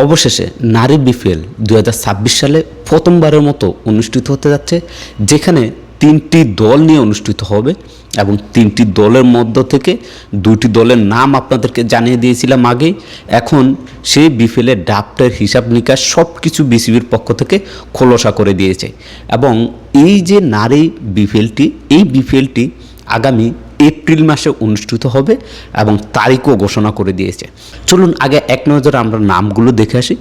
অবশেষে নারী বিপিএল 2026 সালে প্রথমবারের মতো অনুষ্ঠিত হতে যাচ্ছে, যেখানে 3টি দল নিয়ে অনুষ্ঠিত হবে এবং 3টি দলের মধ্য থেকে 2টি দলের নাম আপনাদেরকে জানিয়ে দিয়েছিলাম আগেই। এখন সেই বিপিএলের ড্রাফটের হিসাব নিকাশ সব কিছু বিসিবির পক্ষ থেকে খোলসা করে দিয়েছে এবং এই যে নারী বিপিএলটি, এই বিপিএলটি আগামী এপ্রিল মাসে অনুষ্ঠিত হবে এবং তারিখও ঘোষণা করে দিয়েছে। চলুন আগে এক নজরে আমরা নামগুলো দেখে আসি।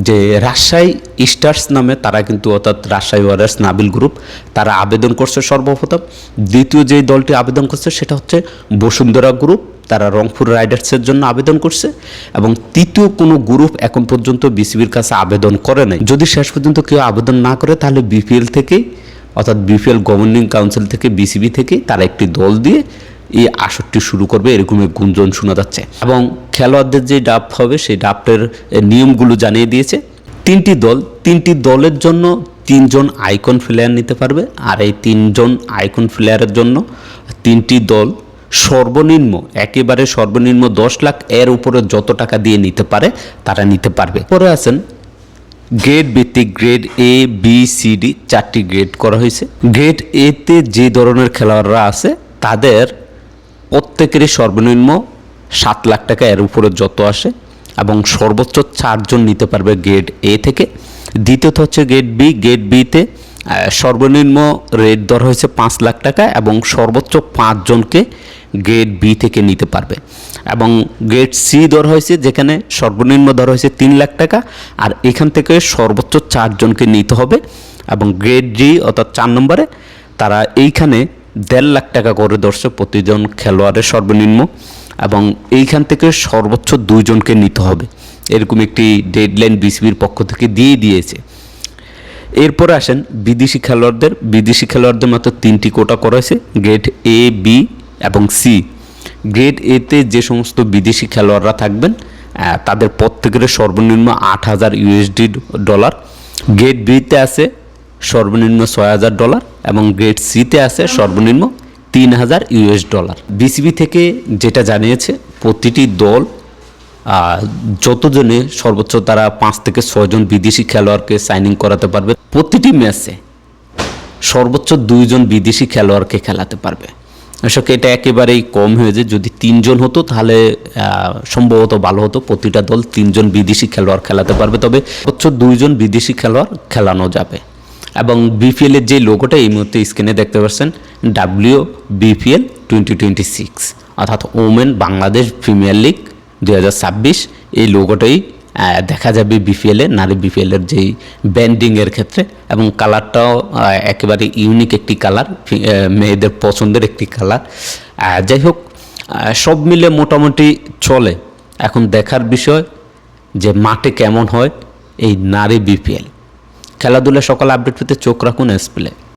যে রাজশাহী স্টার্স নামে তারা কিন্তু, অর্থাৎ রাজশাহী ওয়ারিয়র্স নাবিল গ্রুপ, তারা আবেদন করছে সর্বপ্রথম। দ্বিতীয় যে দলটি আবেদন করছে সেটা হচ্ছে বসুন্ধরা গ্রুপ, তারা রংপুর রাইডার্সের জন্য আবেদন করছে। এবং তৃতীয় কোনো গ্রুপ এখন পর্যন্ত বিসিবির কাছে আবেদন করে নাই। যদি শেষ পর্যন্ত কেউ আবেদন না করে তাহলে বিপিএল থেকেই, অর্থাৎ বিপিএল গভর্নিং কাউন্সিল থেকে, বিসিবি থেকে তারা একটি দল দিয়ে এই আসরটি শুরু করবে, এরকম গুঞ্জন শোনা যাচ্ছে। এবং খেলোয়াড়দের যে ড্রাফট হবে সেই ড্রাফটের নিয়মগুলো জানিয়ে দিয়েছে। 3টি দলের জন্য 3 জন আইকন প্লেয়ার নিতে পারবে, আর এই 3 জন আইকন প্লেয়ারের জন্য 3টি দল সর্বনিম্ন, একেবারে সর্বনিম্ন 10 লাখ, এর উপরে যত টাকা দিয়ে নিতে পারে তারা নিতে পারবে। পরে আছেন গ্রেড ভিত্তিক, grade A B C D 4টি গ্রেড করা হয়েছে। গ্রেড এতে যে ধরনের খেলোয়াড়রা আছে তাদের প্রত্যেকেরই সর্বনিম্ন 7 লাখ টাকা, এর উপরে যত আসে, এবং সর্বোচ্চ 4 জন নিতে পারবে গ্রেড এ থেকে। দ্বিতীয়ত হচ্ছে গ্রেড বি। গ্রেড বিতে সর্বনিম্ন রেট দর হয়েছে 5 লাখ টাকা এবং সর্বোচ্চ 5 জনকে গ্রেড বি থেকে নিতে পারবে। এবং গ্রেড সি দর হয়েছে, যেখানে সর্বনিম্ন দর হয়েছে 3 লাখ টাকা, আর এখান থেকে সর্বোচ্চ 4 জনকে নিতে হবে। এবং গ্রেড ডি, অর্থাৎ 4 নম্বরে, তারা এইখানে 1.5 লাখ টাকা করে ধরছে প্রতিজন খেলোয়াড়ের সর্বনিম্ন, এবং এইখান থেকে সর্বোচ্চ 2 জনকে নিতে হবে। এরকম একটি ডেডলাইন বিসিবির পক্ষ থেকে দিয়ে দিয়েছে। এরপরে আসেন বিদেশি খেলোয়াড়দের। বিদেশি খেলোয়াড়দের মাত্র 3টি কোটা করা হয়েছে, গ্রেড এ, বি এবং সি। গ্রেড এতে যে সমস্ত বিদেশি খেলোয়াড়রা থাকবেন তাদের প্রত্যেকের সর্বনিম্ন $8,000। গ্রেড বিতে আছে সর্বনিম্ন $6,000 এবং গ্রেড সিতে আছে সর্বনিম্ন $3,000। বিসিবি থেকে যেটা জানিয়েছে, প্রতিটি দল যতজনে সর্বোচ্চ তারা 5 থেকে 6 জন বিদেশি খেলোয়াড়কে সাইনিং করাতে পারবে। প্রতিটি ম্যাচে সর্বোচ্চ 2 জন বিদেশি খেলোয়াড়কে খেলাতে পারবে। আসলে এটা একেবারেই কম হয়ে যায়। যদি 3 জন হতো তাহলে সম্ভবত ভালো হতো, প্রতিটা দল 3 জন বিদেশি খেলোয়াড় খেলাতে পারবে, তবে সর্বোচ্চ 2 জন বিদেশি খেলোয়াড় খেলানো যাবে। এবং বিপিএলের যে লোগোটা এই মুহূর্তে স্ক্রিনে দেখতে পাচ্ছেন, WBPL 2026, অর্থাৎ ওমেন বাংলাদেশ প্রিমিয়ার লিগ 2026, এই লোগোটাই দেখা যাবে বিপিএলে, নারী বিপিএলের যেই ব্যান্ডিংয়ের ক্ষেত্রে। এবং কালারটাও একেবারে ইউনিক একটি কালার, মেয়েদের পছন্দের একটি কালার। যাই হোক, সব মিলে মোটামুটি চলে। এখন দেখার বিষয় যে মাঠে কেমন হয় এই নারী বিপিএল। খেলাধুলা সকল আপডেট পেতে চোখ রাখুন এসপ্লে।